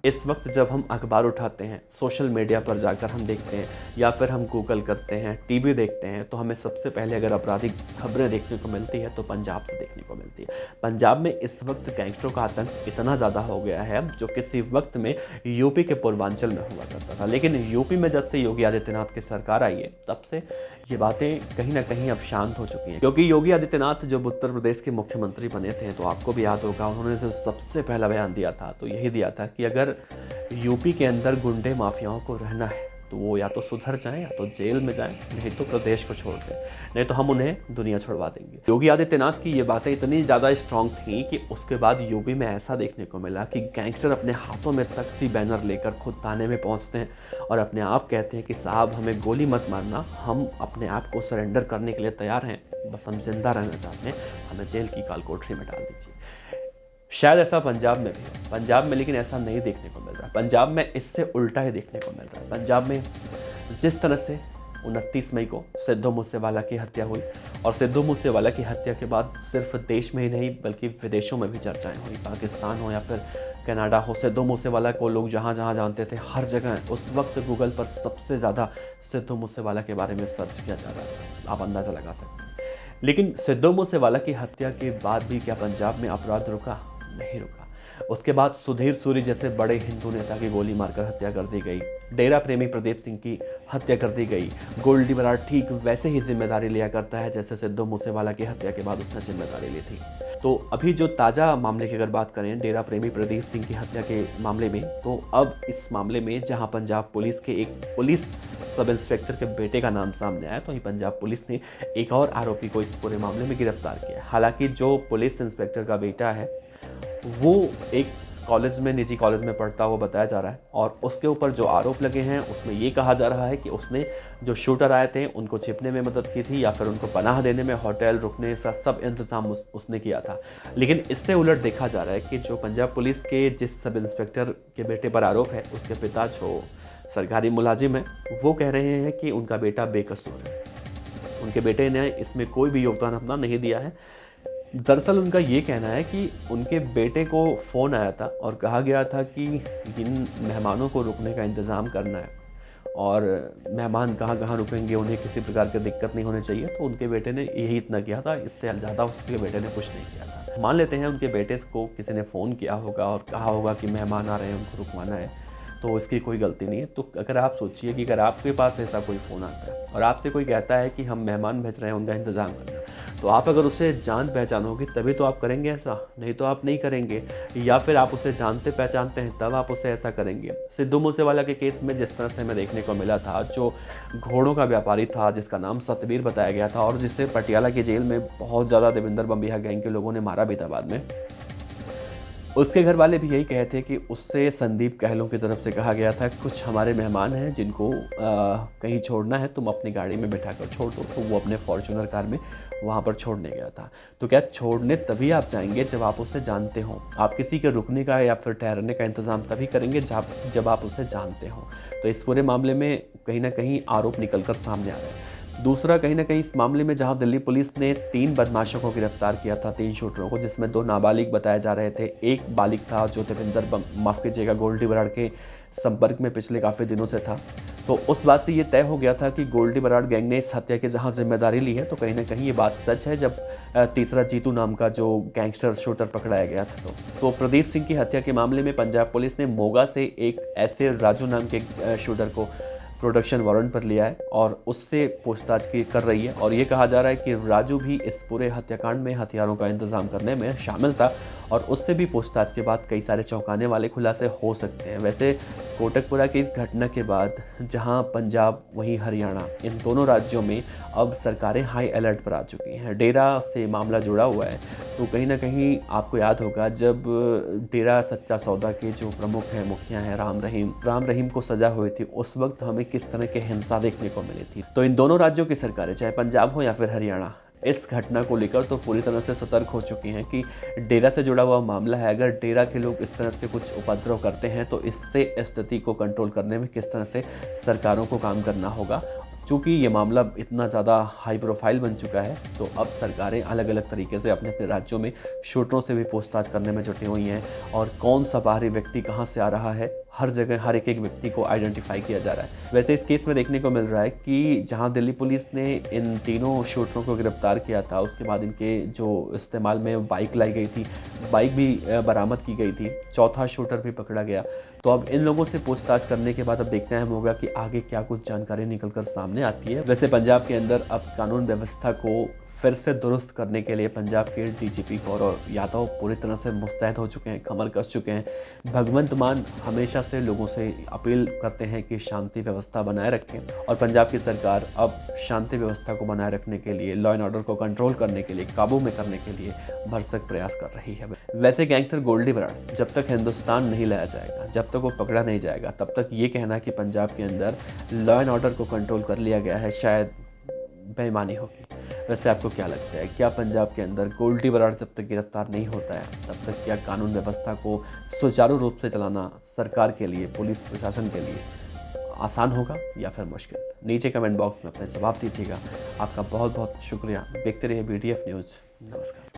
इस वक्त जब हम अखबार उठाते हैं, सोशल मीडिया पर जाकर हम देखते हैं या फिर हम गूगल करते हैं, टीवी देखते हैं, तो हमें सबसे पहले अगर आपराधिक खबरें देखने को मिलती है तो पंजाब से देखने को मिलती है। पंजाब में इस वक्त गैंगस्टरों का आतंक इतना ज़्यादा हो गया है जो किसी वक्त में यूपी के पूर्वांचल में हुआ करता था, लेकिन यूपी में जब से योगी आदित्यनाथ की सरकार आई है तब से ये बातें कहीं ना कहीं अब शांत हो चुकी हैं। क्योंकि योगी आदित्यनाथ जब उत्तर प्रदेश के मुख्यमंत्री बने थे तो आपको भी याद होगा उन्होंने जो सबसे पहला बयान दिया था तो यही दिया था कि अगर यूपी के अंदर गुंडे माफियाओं को रहना है तो वो या तो सुधर जाएं या तो जेल में जाएं, नहीं तो प्रदेश को छोड़ दें, नहीं तो हम उन्हें दुनिया छुड़वा देंगे। योगी आदित्यनाथ की ये बातें इतनी ज़्यादा स्ट्रांग थी कि उसके बाद यूपी में ऐसा देखने को मिला कि गैंगस्टर अपने हाथों में तख्ती बैनर लेकर खुद थाने में पहुंचते हैं और अपने आप कहते हैं कि साहब हमें गोली मत मारना, हम अपने आप को सरेंडर करने के लिए तैयार हैं, बस हम जिंदा रहना चाहते हैं, हमें जेल की काल कोठरी में डाल दीजिए। शायद ऐसा पंजाब में भी है, पंजाब में लेकिन ऐसा नहीं देखने को मिल रहा। पंजाब में इससे उल्टा ही देखने को मिल रहा है। पंजाब में जिस तरह से 29 मई को सिद्धू मूसेवाला की हत्या हुई और सिद्धू मूसेवाला की हत्या के बाद सिर्फ देश में ही नहीं बल्कि विदेशों में भी चर्चाएं हुई, पाकिस्तान हो या फिर कनाडा हो, सिद्धू मूसेवाला को लोग जहाँ जहाँ जानते थे हर जगह उस वक्त गूगल पर सबसे ज़्यादा सिद्धू मूसेवाला के बारे में सर्च किया जा रहा था, आप अंदाज़ा लगा सकते हैं। लेकिन सिद्धू मूसेवाला की हत्या के बाद भी क्या पंजाब में अपराध रुका? नहीं रुका। उसके बाद सुधीर सूरी जैसे बड़े हिंदू नेता की गोली मारकर हत्या कर दी गई, डेरा प्रेमी प्रदीप सिंह की हत्या कर दी गई। गोल्डी बराड़ ठीक वैसे ही जिम्मेदारी लिया करता है जैसे सिद्धू मूसेवाला की हत्या के बाद उसने जिम्मेदारी ली थी। तो अभी जो ताज़ा मामले की अगर बात करें डेरा प्रेमी प्रदीप सिंह की हत्या के मामले में, तो अब इस मामले में जहां पंजाब पुलिस के एक पुलिस सब इंस्पेक्टर के बेटे का नाम सामने आया तो वहीं पंजाब पुलिस ने एक और आरोपी को इस पूरे मामले में गिरफ्तार किया। हालांकि जो पुलिस इंस्पेक्टर का बेटा है वो एक कॉलेज में, निजी कॉलेज में पढ़ता हुआ बताया जा रहा है और उसके ऊपर जो आरोप लगे हैं उसमें ये कहा जा रहा है कि उसने जो शूटर आए थे उनको छिपने में मदद की थी या फिर उनको पनाह देने में, होटल रुकने का सब इंतजाम उसने किया था। लेकिन इससे उलट देखा जा रहा है कि जो पंजाब पुलिस के जिस सब इंस्पेक्टर के बेटे पर आरोप है उसके पिता जो सरकारी मुलाजिम है वो कह रहे हैं कि उनका बेटा बेकसूर है, उनके बेटे ने इसमें कोई भी योगदान अपना नहीं दिया है। दरअसल उनका ये कहना है कि उनके बेटे को फ़ोन आया था और कहा गया था कि इन मेहमानों को रुकने का इंतज़ाम करना है और मेहमान कहाँ कहाँ रुकेंगे, उन्हें किसी प्रकार की दिक्कत नहीं होनी चाहिए। तो उनके बेटे ने यही इतना किया था, इससे ज़्यादा उसके बेटे ने कुछ नहीं किया था। मान लेते हैं उनके बेटे को किसी ने फ़ोन किया होगा और कहा होगा कि मेहमान आ रहे हैं, उनको रुकवाना है, तो इसकी कोई गलती नहीं है। तो अगर आप सोचिए कि अगर आपके पास ऐसा कोई फ़ोन आता है और आपसे कोई कहता है कि हम मेहमान भेज रहे हैं, उनका इंतज़ाम करना, तो आप अगर उसे जान पहचानोगे तभी तो आप करेंगे ऐसा, नहीं तो आप नहीं करेंगे। या फिर आप उसे जानते पहचानते हैं तब आप उसे ऐसा करेंगे। सिद्धू मूसेवाला के केस में जिस तरह से हमें देखने को मिला था, जो घोड़ों का व्यापारी था जिसका नाम सतबीर बताया गया था और जिसे पटियाला की जेल में बहुत ज़्यादा देवेंद्र बम्बिहा गैंग के लोगों ने मारा भी था बाद में, उसके घर वाले भी यही कहे थे कि उससे संदीप कहलों की तरफ से कहा गया था कुछ हमारे मेहमान हैं जिनको कहीं छोड़ना है, तुम अपनी गाड़ी में बैठा कर छोड़ दो। तो वो अपने फॉर्च्यूनर कार में वहाँ पर छोड़ने गया था। तो क्या छोड़ने तभी आप जाएंगे जब आप उसे जानते हो? आप किसी के रुकने का या फिर ठहरने का इंतज़ाम तभी करेंगे जब आप उसे जानते हो। तो इस पूरे मामले में कहीं ना कहीं आरोप निकल कर सामने आ रहे हैं। दूसरा, कहीं ना कहीं इस मामले में जहां दिल्ली पुलिस ने 3 बदमाशों को गिरफ्तार किया था, 3 शूटरों को, जिसमें 2 नाबालिग बताए जा रहे थे, एक बालिग था जो देवेंद्र माफ़ कीजिएगा गोल्डी बराड़ के संपर्क में पिछले काफ़ी दिनों से था। तो उस बात से ये तय हो गया था कि गोल्डी बराड़ गैंग ने इस हत्या की जहां जिम्मेदारी ली है तो कहीं ना कहीं ये बात सच है। जब तीसरा जीतू नाम का जो गैंगस्टर शूटर पकड़ाया गया था तो प्रदीप सिंह की हत्या के मामले में पंजाब पुलिस ने मोगा से एक ऐसे राजू नाम के शूटर को प्रोडक्शन वारंट पर लिया है और उससे पूछताछ की कर रही है। और ये कहा जा रहा है कि राजू भी इस पूरे हत्याकांड में हथियारों का इंतजाम करने में शामिल था और उससे भी पूछताछ के बाद कई सारे चौंकाने वाले खुलासे हो सकते हैं। वैसे कोटकपुरा की इस घटना के बाद जहां पंजाब वहीं हरियाणा, इन दोनों राज्यों में अब सरकारें हाई अलर्ट पर आ चुकी हैं। डेरा से मामला जुड़ा हुआ है तो कहीं ना कहीं आपको याद होगा जब डेरा सच्चा सौदा के जो प्रमुख हैं, मुखिया हैं राम रहीम को सजा हुई थी, उस वक्त हमें किस तरह की हिंसा देखने को मिली थी। तो इन दोनों राज्यों की सरकारें, चाहे पंजाब हो या फिर हरियाणा, इस घटना को लेकर तो पूरी तरह से सतर्क हो चुकी हैं कि डेरा से जुड़ा हुआ मामला है। अगर डेरा के लोग इस तरह से कुछ उपद्रव करते हैं तो इससे स्थिति को कंट्रोल करने में किस तरह से सरकारों को काम करना होगा। चूँकि ये मामला इतना ज़्यादा हाई प्रोफाइल बन चुका है, तो अब सरकारें अलग अलग तरीके से अपने अपने राज्यों में शूटरों से भी पूछताछ करने में जुटी हुई हैं, और कौन सा बाहरी व्यक्ति कहाँ से आ रहा है, हर जगह हर एक व्यक्ति को आइडेंटिफाई किया जा रहा है। वैसे इस केस में देखने को मिल रहा है कि जहाँ दिल्ली पुलिस ने इन तीनों शूटरों को गिरफ्तार किया था, उसके बाद इनके जो इस्तेमाल में बाइक लाई गई थी, बाइक भी बरामद की गई थी, चौथा शूटर भी पकड़ा गया। तो अब इन लोगों से पूछताछ करने के बाद अब देखना अहम होगा कि आगे क्या कुछ जानकारी निकल कर सामने आती है। वैसे पंजाब के अंदर अब कानून व्यवस्था को फिर से दुरुस्त करने के लिए पंजाब के डीजीपी गौरव यादव पूरी तरह से मुस्तैद हो चुके हैं, कमर कस चुके हैं। भगवंत मान हमेशा से लोगों से अपील करते हैं कि शांति व्यवस्था बनाए रखें, और पंजाब की सरकार अब शांति व्यवस्था को बनाए रखने के लिए, लॉ एंड ऑर्डर को कंट्रोल करने के लिए, काबू में करने के लिए भरसक प्रयास कर रही है। वैसे गैंगस्टर गोल्डी बराड़ जब तक हिंदुस्तान नहीं लाया जाएगा, जब तक वो पकड़ा नहीं जाएगा, तब तक ये कहना कि पंजाब के अंदर लॉ एंड ऑर्डर को कंट्रोल कर लिया गया है, शायद बेईमानी होगी। वैसे आपको क्या लगता है, क्या पंजाब के अंदर गोल्डी बराड़ जब तक गिरफ्तार नहीं होता है, तब तक क्या कानून व्यवस्था को सुचारू रूप से चलाना सरकार के लिए, पुलिस प्रशासन के लिए आसान होगा या फिर मुश्किल? नीचे कमेंट बॉक्स में अपने जवाब दीजिएगा। आपका बहुत बहुत शुक्रिया। देखते रहिए BDF न्यूज़। नमस्कार।